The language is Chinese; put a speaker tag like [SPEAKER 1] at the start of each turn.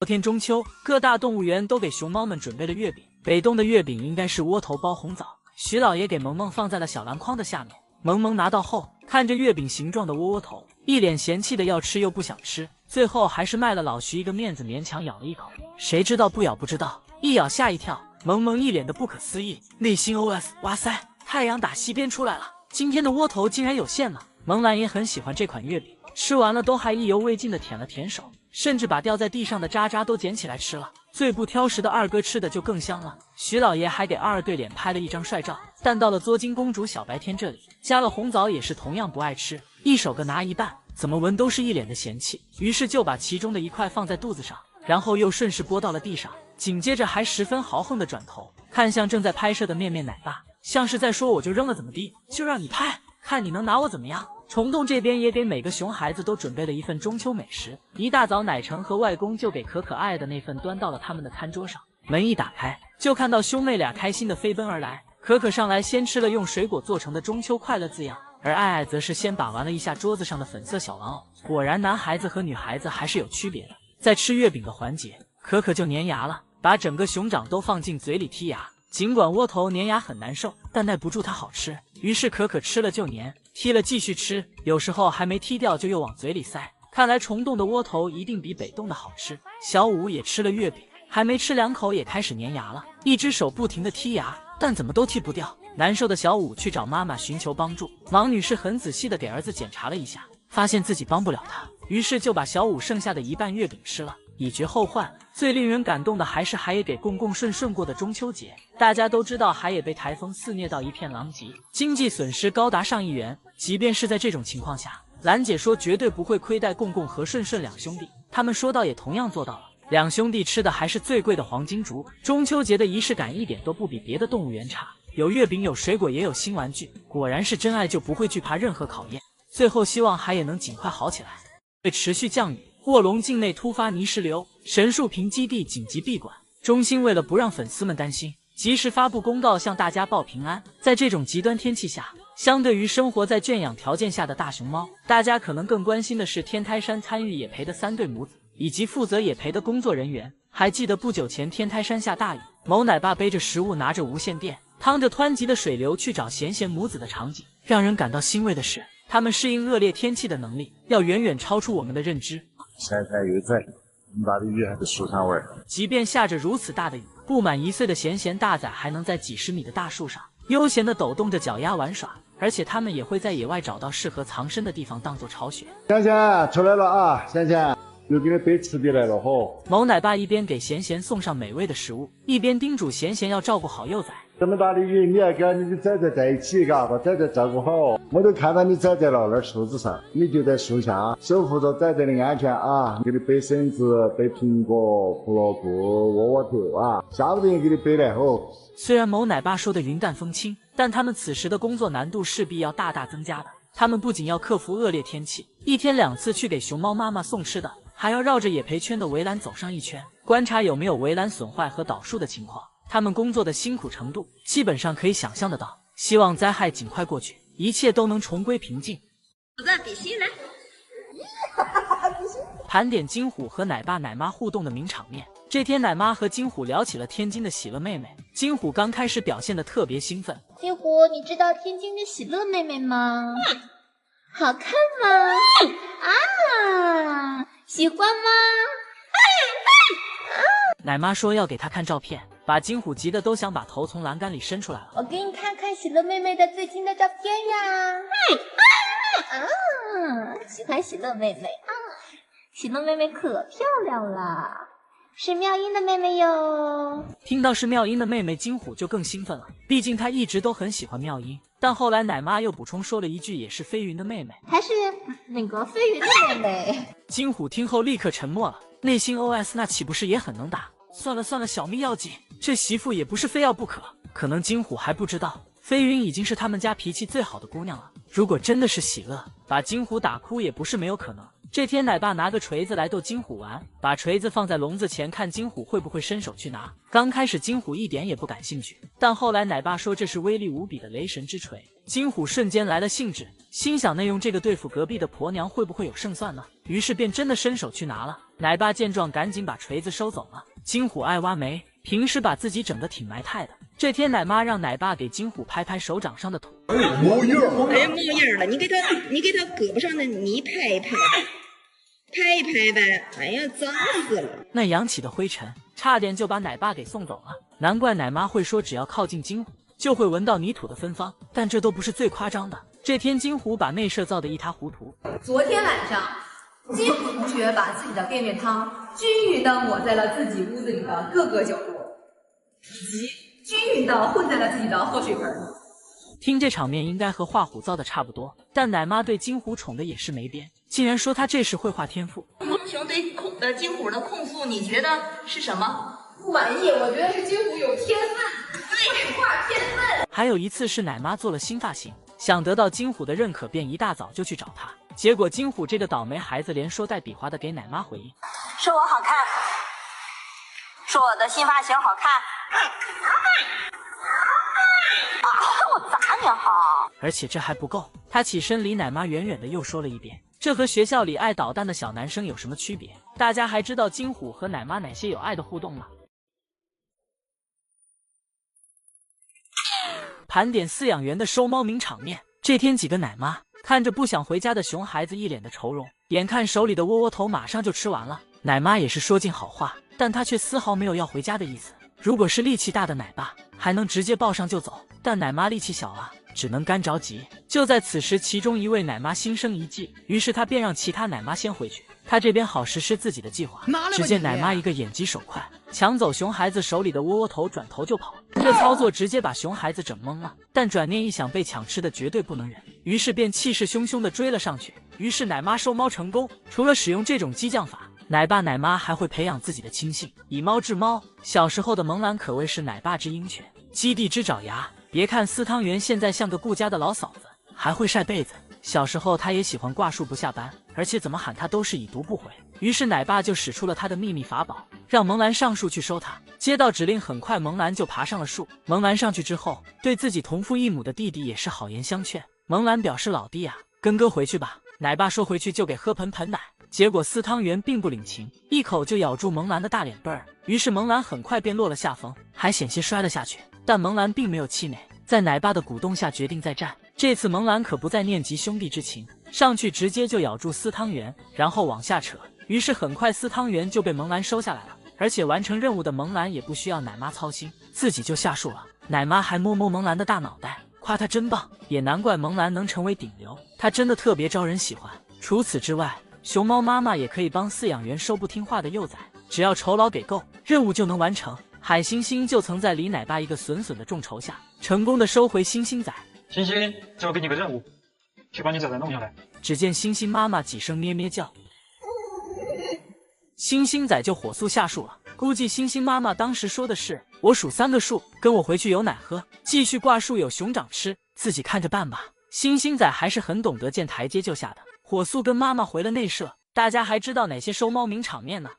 [SPEAKER 1] 昨天中秋，各大动物园都给熊猫们准备了月饼。北冻的月饼应该是窝头包红枣，徐老爷给萌萌放在了小篮筐的下面。萌萌拿到后，看着月饼形状的窝头，一脸嫌弃的要吃又不想吃，最后还是卖了老徐一个面子，勉强咬了一口。谁知道不咬不知道，一咬吓一跳，萌萌一脸的不可思议，内心 OS： 哇塞，太阳打西边出来了，今天的窝头竟然有馅了。萌兰也很喜欢这款月饼，吃完了都还意犹未尽的舔了舔手，甚至把掉在地上的渣渣都捡起来吃了。最不挑食的二哥吃的就更香了，徐老爷还给二对脸拍了一张帅照。但到了作精公主小白天这里，加了红枣也是同样不爱吃，一手个拿一半，怎么闻都是一脸的嫌弃。于是就把其中的一块放在肚子上，然后又顺势拨到了地上，紧接着还十分豪横的转头看向正在拍摄的面面奶爸，像是在说我就扔了怎么地，就让你拍，看你能拿我怎么样。虫洞这边也给每个熊孩子都准备了一份中秋美食，一大早奶橙和外公就给可可爱的那份端到了他们的餐桌上。门一打开，就看到兄妹俩开心的飞奔而来。可可上来先吃了用水果做成的中秋快乐字样，而爱爱则是先把玩了一下桌子上的粉色小玩偶。果然男孩子和女孩子还是有区别的。在吃月饼的环节，可可就粘牙了，把整个熊掌都放进嘴里剔牙。尽管窝头粘牙很难受，但耐不住它好吃，于是可可吃了就粘，剔了继续吃，有时候还没剔掉就又往嘴里塞。看来虫洞的窝头一定比北洞的好吃。小五也吃了月饼，还没吃2口也开始粘牙了，一只手不停地剔牙，但怎么都剔不掉。难受的小五去找妈妈寻求帮助，王女士很仔细地给儿子检查了一下，发现自己帮不了他，于是就把小五剩下的一半月饼吃了，以绝后患。最令人感动的还是海野给公公顺过的中秋节。大家都知道海野被台风肆虐到一片狼藉，经济损失高达上亿元。即便是在这种情况下，兰姐说绝对不会亏待公公和顺两兄弟，他们说到也同样做到了。两兄弟吃的还是最贵的黄金竹，中秋节的仪式感一点都不比别的动物园差，有月饼有水果也有新玩具，果然是真爱就不会惧怕任何考验。最后希望海野能尽快好起来。会持续降雨，卧龙境内突发泥石流，神树坪基地紧急闭馆。中心为了不让粉丝们担心，及时发布公告向大家报平安。在这种极端天气下，相对于生活在圈养条件下的大熊猫，大家可能更关心的是天台山参与野培的3对母子，以及负责野培的工作人员。还记得不久前天台山下大雨，某奶爸背着食物，拿着无线电，趟着湍急的水流去找贤贤母子的场景，让人感到欣慰的是，他们适应恶劣天气的能力要远远超出我们的认知。
[SPEAKER 2] 晒又晒，大的雨还在树上玩。
[SPEAKER 1] 即便下着如此大的雨，不满1岁的贤贤大仔还能在几十米的大树上悠闲地抖动着脚丫玩耍，而且他们也会在野外找到适合藏身的地方当做巢穴。
[SPEAKER 2] 贤贤出来了啊，贤贤又给你背吃的来了吼。
[SPEAKER 1] 某奶爸一边给贤贤送上美味的食物，一边叮嘱贤贤要照顾好幼崽。
[SPEAKER 2] 这么大的雨，你要跟你的崽崽在一起，把崽崽照顾好。我都看到你崽崽了，那树子上，你就在树下守护着崽崽的安全啊！给你背绳子、背苹果、胡萝卜、窝窝头啊，下午也给你背来吼。
[SPEAKER 1] 虽然某奶爸说的云淡风轻，但他们此时的工作难度势必要大大增加的。他们不仅要克服恶劣天气，一天2次去给熊猫妈妈送吃的，还要绕着野培圈的围栏走上一圈，观察有没有围栏损坏和倒树的情况。他们工作的辛苦程度基本上可以想象得到，希望灾害尽快过去，一切都能重归平静。
[SPEAKER 3] 我在比心来，
[SPEAKER 1] 盘点金虎和奶爸奶妈互动的名场面。这天奶妈和金虎聊起了天津的喜乐妹妹，金虎刚开始表现得特别兴奋。
[SPEAKER 3] 金虎，你知道天津的喜乐妹妹吗？好看吗？啊，喜欢吗？
[SPEAKER 1] 奶妈说要给她看照片，把金虎急得都想把头从栏杆里伸出来了。
[SPEAKER 3] 我给你看看喜乐妹妹的最新的照片呀。喜欢喜乐妹妹啊，喜乐妹妹可漂亮了，是妙音的妹妹哟。
[SPEAKER 1] 听到是妙音的妹妹，金虎就更兴奋了，毕竟她一直都很喜欢妙音。但后来奶妈又补充说了一句，也是飞云的妹妹，
[SPEAKER 3] 还是那个飞云的妹妹。
[SPEAKER 1] 金虎听后立刻沉默了，内心 OS 那岂不是也很能打？算了算了，小命要紧，这媳妇也不是非要不可。可能金虎还不知道，飞云已经是他们家脾气最好的姑娘了。如果真的是喜乐，把金虎打哭也不是没有可能。这天奶爸拿个锤子来逗金虎玩，把锤子放在笼子前，看金虎会不会伸手去拿。刚开始金虎一点也不感兴趣，但后来奶爸说这是威力无比的雷神之锤，金虎瞬间来了兴致，心想那用这个对付隔壁的婆娘会不会有胜算呢？于是便真的伸手去拿了。奶爸见状，赶紧把锤子收走了。金虎爱挖煤，平时把自己整得挺埋汰的。这天，奶妈让奶爸给金虎拍拍手掌上的土。
[SPEAKER 4] 哎，冒烟了！你给他胳膊上的泥拍一拍呗。哎呀，脏死了！
[SPEAKER 1] 那扬起的灰尘，差点就把奶爸给送走了。难怪奶妈会说，只要靠近金虎，就会闻到泥土的芬芳。但这都不是最夸张的。这天，金虎把内设造得一塌糊涂。
[SPEAKER 5] 昨天晚上，金虎同学把自己的便便汤均匀地抹在了自己屋子里的各个角落，以及均匀地混在了自己的喝水盆里。
[SPEAKER 1] 听这场面应该和画虎造的差不多，但奶妈对金虎宠的也是没边，竟然说他这是绘画天赋。
[SPEAKER 4] 英雄对金虎的控诉，你觉得是什么？
[SPEAKER 5] 不满意，我觉得是金虎有天分，对，画天分。
[SPEAKER 1] 还有一次是奶妈做了新发型，想得到金虎的认可，便一大早就去找他。结果金虎这个倒霉孩子连说带比划的给奶妈回应：
[SPEAKER 6] 说我好看，说我的新发型好看。我砸你好！
[SPEAKER 1] 而且这还不够，他起身离奶妈远远的又说了一遍：这和学校里爱捣蛋的小男生有什么区别？大家还知道金虎和奶妈哪些有爱的互动吗？盘点饲养员的收猫名场面。这天，几个奶妈看着不想回家的熊孩子一脸的愁容，眼看手里的窝窝头马上就吃完了，奶妈也是说尽好话，但她却丝毫没有要回家的意思。如果是力气大的奶爸，还能直接抱上就走，但奶妈力气小啊，只能干着急。就在此时，其中一位奶妈心生一计，于是她便让其他奶妈先回去，她这边好实施自己的计划。只见奶妈一个眼疾手快，抢走熊孩子手里的窝窝头，转头就跑。这操作直接把熊孩子整懵了，但转念一想，被抢吃的绝对不能忍，于是便气势汹汹地追了上去。于是奶妈收猫成功。除了使用这种激将法，奶爸奶妈还会培养自己的亲信，以猫治猫。小时候的萌兰可谓是奶爸之鹰犬，基地之爪牙。别看司汤圆现在像个顾家的老嫂子，还会晒被子，小时候他也喜欢挂树不下班，而且怎么喊他都是已读不回。于是奶爸就使出了他的秘密法宝，让萌兰上树去收他。接到指令，很快萌兰就爬上了树。萌兰上去之后，对自己同父异母的弟弟也是好言相劝。萌兰表示：老弟啊，跟哥回去吧。奶爸说回去就给喝盆奶。结果司汤圆并不领情，一口就咬住萌兰的大脸背儿，于是萌兰很快便落了下风，还险些摔了下去。但萌兰并没有气馁，在奶爸的鼓动下决定再战。这次萌兰可不再念及兄弟之情，上去直接就咬住司汤圆，然后往下扯。于是很快司汤圆就被萌兰收下来了，而且完成任务的萌兰也不需要奶妈操心，自己就下树了。奶妈还摸摸萌兰的大脑袋，夸她真棒，也难怪萌兰能成为顶流，她真的特别招人喜欢。除此之外，熊猫妈妈也可以帮饲养员收不听话的幼崽，只要酬劳给够，任务就能完成。海星星就曾在李奶爸一个损损的众筹下，成功的收回星星仔。
[SPEAKER 7] 星星，交给你个任务，去把你崽崽弄下来。
[SPEAKER 1] 只见星星妈妈几声咩咩叫，星星仔就火速下树了。估计星星妈妈当时说的是：我数3个数，跟我回去有奶喝，继续挂树有熊掌吃，自己看着办吧。星星仔还是很懂得见台阶就下的，火速跟妈妈回了内舍。大家还知道哪些收猫名场面呢？